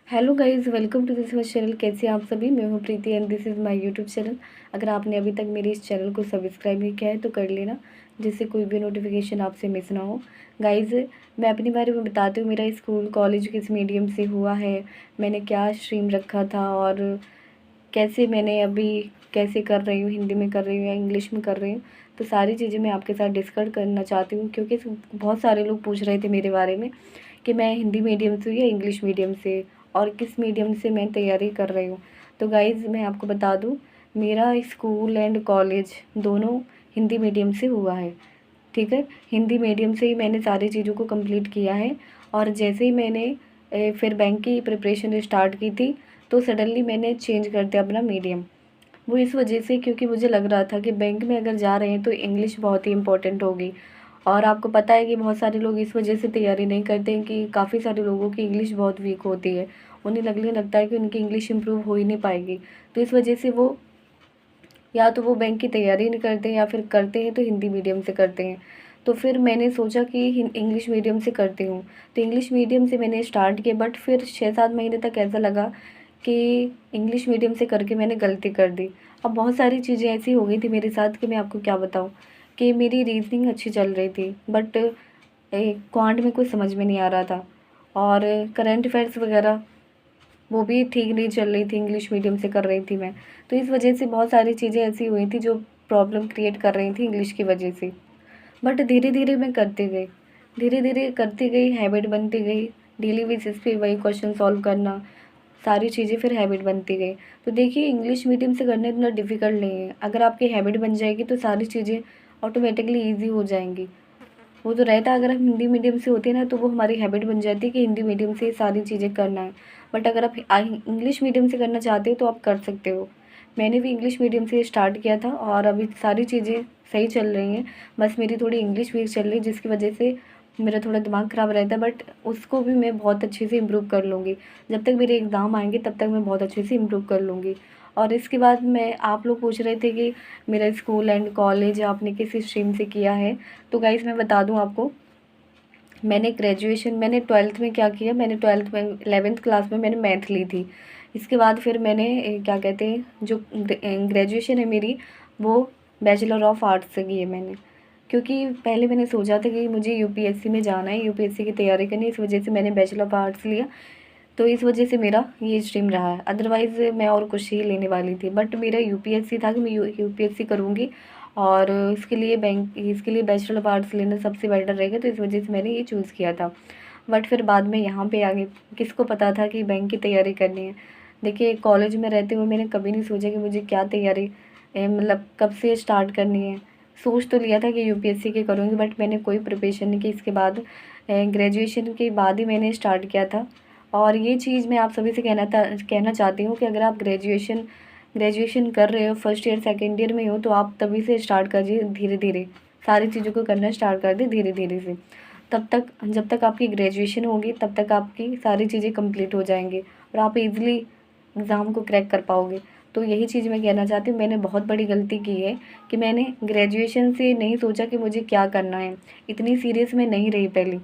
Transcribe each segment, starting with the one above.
Hello guys, welcome to this my channel. कैसे हैं आप सभी? मैं हूं Preeti and this is my YouTube channel. अगर आपने अभी तक मेरे इस चैनल को सब्सक्राइब नहीं किया है तो कर लेना, जिससे कोई भी नोटिफिकेशन आपसे मिस ना हो। गाइज़, मैं अपने बारे में बताती हूँ। मेरा स्कूल कॉलेज किस मीडियम से हुआ है, मैंने क्या स्ट्रीम रखा था और कैसे मैंने अभी कैसे कर रही हूँ, हिंदी में कर रही हूँ या इंग्लिश में कर रही हूँ। तो सारी चीज़ें मैं आपके साथ डिस्कस करना चाहती हूँ, क्योंकि बहुत सारे लोग पूछ रहे थे मेरे बारे में कि मैं हिंदी मीडियम से हूँ या इंग्लिश मीडियम से, और किस मीडियम से मैं तैयारी कर रही हूँ। तो गाइज़, मैं आपको बता दूँ, मेरा स्कूल एंड कॉलेज दोनों हिंदी मीडियम से हुआ है। ठीक है, हिंदी मीडियम से ही मैंने सारी चीज़ों को कंप्लीट किया है। और जैसे ही मैंने फिर बैंक की प्रिपरेशन स्टार्ट की थी, तो सडनली मैंने चेंज कर दिया अपना मीडियम। वो इस वजह से, क्योंकि मुझे लग रहा था कि बैंक में अगर जा रहे हैं तो इंग्लिश बहुत ही इम्पोर्टेंट होगी। और आपको पता है कि बहुत सारे लोग इस वजह से तैयारी नहीं करते हैं कि काफ़ी सारे लोगों की इंग्लिश बहुत वीक होती है। उन्हें लगता है कि उनकी इंग्लिश इम्प्रूव हो ही नहीं पाएगी। तो इस वजह से वो या तो वो बैंक की तैयारी नहीं करते हैं, या फिर करते हैं तो हिंदी मीडियम से करते हैं। तो फिर मैंने सोचा कि इंग्लिश मीडियम से करती हूँ। तो इंग्लिश मीडियम से मैंने स्टार्ट किया, बट फिर 6-7 महीने तक ऐसा लगा कि इंग्लिश मीडियम से करके मैंने गलती कर दी। अब बहुत सारी चीज़ें ऐसी हो गई थी मेरे साथ कि मैं आपको क्या बताऊँ, कि मेरी रीजनिंग अच्छी चल रही थी, बट क्वांट में कुछ समझ में नहीं आ रहा था। और करंट अफेयर्स वगैरह वो भी ठीक नहीं चल रही थी, इंग्लिश मीडियम से कर रही थी मैं। तो इस वजह से बहुत सारी चीज़ें ऐसी हुई थी जो प्रॉब्लम क्रिएट कर रही थी इंग्लिश की वजह से। बट धीरे धीरे मैं करती गई, धीरे धीरे करती गई, हैबिट बनती गई। डेली बेसिस पे वही क्वेश्चन सॉल्व करना, सारी चीज़ें फिर हैबिट बनती गई। तो देखिए, इंग्लिश मीडियम से करना इतना डिफ़िकल्ट नहीं है। अगर आपकी हैबिट बन जाएगी तो सारी चीज़ें ऑटोमेटिकली ईजी हो जाएंगी। वो तो रहता, अगर हम हिंदी मीडियम से होते ना तो वो हमारी हैबिट बन जाती है कि हिंदी मीडियम से ये सारी चीज़ें करना है। बट अगर आप इंग्लिश मीडियम से करना चाहते हो तो आप कर सकते हो। मैंने भी इंग्लिश मीडियम से स्टार्ट किया था और अभी सारी चीज़ें सही चल रही हैं। बस मेरी थोड़ी इंग्लिश वीक चल रही है, जिसकी वजह से मेरा थोड़ा दिमाग ख़राब रहता है, बट उसको भी मैं बहुत अच्छे से इम्प्रूव कर लूँगी। जब तक मेरे एग्ज़ाम आएंगे तब तक मैं बहुत अच्छे से इम्प्रूव कर लूँगी। और इसके बाद मैं, आप लोग पूछ रहे थे कि मेरा स्कूल एंड कॉलेज आपने किस स्ट्रीम से किया है। तो गाइस, मैं बता दूं आपको, मैंने 12th में क्या किया, मैंने 12th में 11th क्लास में मैंने मैथ ली थी। इसके बाद फिर मैंने क्या कहते हैं, जो ग्रेजुएशन है मेरी, वो बैचलर ऑफ आर्ट्स से की है मैंने। क्योंकि पहले मैंने सोचा था कि मुझे यूपीएससी में जाना है, यूपीएससी की तैयारी करनी है, इस वजह से मैंने बैचलर ऑफ आर्ट्स लिया। तो इस वजह से मेरा ये स्ट्रीम रहा है, अदरवाइज़ मैं और कुछ ही लेने वाली थी। बट मेरा यूपीएससी था कि मैं यूपीएससी करूँगी, और इसके लिए बैचलर ऑफ आर्ट्स लेना सबसे बेटर रहेगा। तो इस वजह से मैंने ये चूज़ किया था। बट फिर बाद में यहाँ पे आगे किसको पता था कि बैंक की तैयारी करनी है। देखिए, कॉलेज में रहते हुए मैंने कभी नहीं सोचा कि मुझे क्या तैयारी मतलब कब से स्टार्ट करनी है। सोच तो लिया था कि यूपीएससी की करूँगी, बट मैंने कोई प्रिपरेशन नहीं की। इसके बाद ग्रेजुएशन के बाद ही मैंने स्टार्ट किया था। और ये चीज़ मैं आप सभी से कहना चाहती हूँ कि अगर आप ग्रेजुएशन कर रहे हो, फर्स्ट ईयर सेकेंड ईयर में हो, तो आप तभी से स्टार्ट करिए, धीरे धीरे सारी चीज़ों को करना स्टार्ट कर दें, धीरे धीरे से। तब तक, जब तक आपकी ग्रेजुएशन होगी तब तक आपकी सारी चीज़ें कंप्लीट हो जाएंगी और आप इजीली एग्ज़ाम को क्रैक कर पाओगे। तो यही चीज़ मैं कहना चाहती हूँ। मैंने बहुत बड़ी गलती की है कि मैंने ग्रेजुएशन से नहीं सोचा कि मुझे क्या करना है, इतनी सीरियस मैं नहीं रही पहले।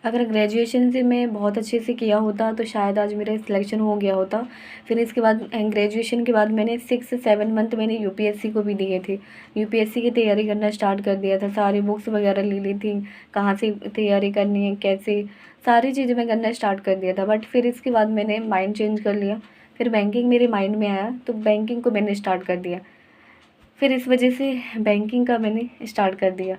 अगर ग्रेजुएशन से मैं बहुत अच्छे से किया होता तो शायद आज मेरा सिलेक्शन हो गया होता। फिर इसके बाद ग्रेजुएशन के बाद मैंने 6-7 मंथ मैंने यूपीएससी को भी दिए थे। यूपीएससी की तैयारी करना स्टार्ट कर दिया था, सारी बुक्स वगैरह ले ली थी, कहाँ से तैयारी करनी है, कैसे, सारी चीज़ें मैं करना स्टार्ट कर दिया था। बट फिर इसके बाद मैंने माइंड चेंज कर लिया। फिर बैंकिंग मेरे माइंड में आया तो बैंकिंग को मैंने स्टार्ट कर दिया। फिर इस वजह से बैंकिंग का मैंने स्टार्ट कर दिया।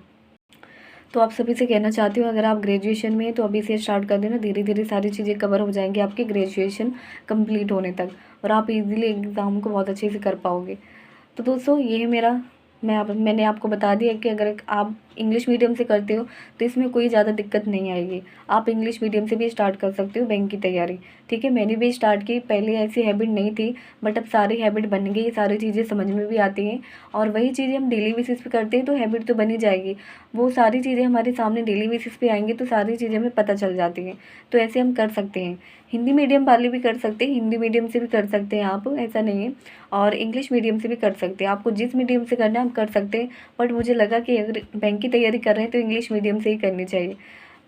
तो आप सभी से कहना चाहती हूँ, अगर आप ग्रेजुएशन में हैं तो अभी से स्टार्ट कर देना, धीरे धीरे सारी चीज़ें कवर हो जाएंगी आपकी ग्रेजुएशन कंप्लीट होने तक, और आप इजीली एग्ज़ाम को बहुत अच्छे से कर पाओगे। तो दोस्तों, ये है मेरा, मैंने आपको बता दिया कि अगर आप इंग्लिश मीडियम से करते हो तो इसमें कोई ज़्यादा दिक्कत नहीं आएगी। आप इंग्लिश मीडियम से भी स्टार्ट कर सकते हो बैंक की तैयारी। ठीक है, मैंने भी स्टार्ट की, पहले ऐसी हैबिट नहीं थी, बट अब सारी हैबिट बन गई, सारी चीज़ें समझ में भी आती हैं। और वही चीज़ें हम डेली बेसिस पे करते हैं तो हैबिट तो बनी जाएगी। वो सारी चीज़ें हमारे सामने डेली बेसिस पे आएंगी तो सारी चीज़ें हमें पता चल जाती हैं। तो ऐसे हम कर सकते हैं। हिंदी मीडियम वाले भी कर सकते हैं, हिंदी मीडियम से भी कर सकते हैं आप, ऐसा नहीं है। और इंग्लिश मीडियम से भी कर सकते हैं, आपको जिस मीडियम से करना है आप कर सकते हैं। बट मुझे लगा कि अगर बैंक की तैयारी कर रहे हैं तो इंग्लिश मीडियम से ही करनी चाहिए।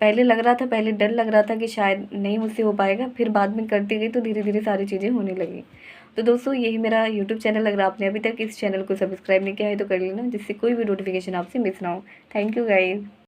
पहले लग रहा था, पहले डर लग रहा था कि शायद नहीं मुझसे हो पाएगा, फिर बाद में करती गई तो धीरे-धीरे सारी चीज़ें होने लगी। तो दोस्तों यही मेरा यूट्यूब चैनल, अगर आपने अभी तक इस चैनल को सब्सक्राइब नहीं किया है तो कर लेना, जिससे कोई भी नोटिफिकेशन आपसे मिस ना हो। Thank you guys.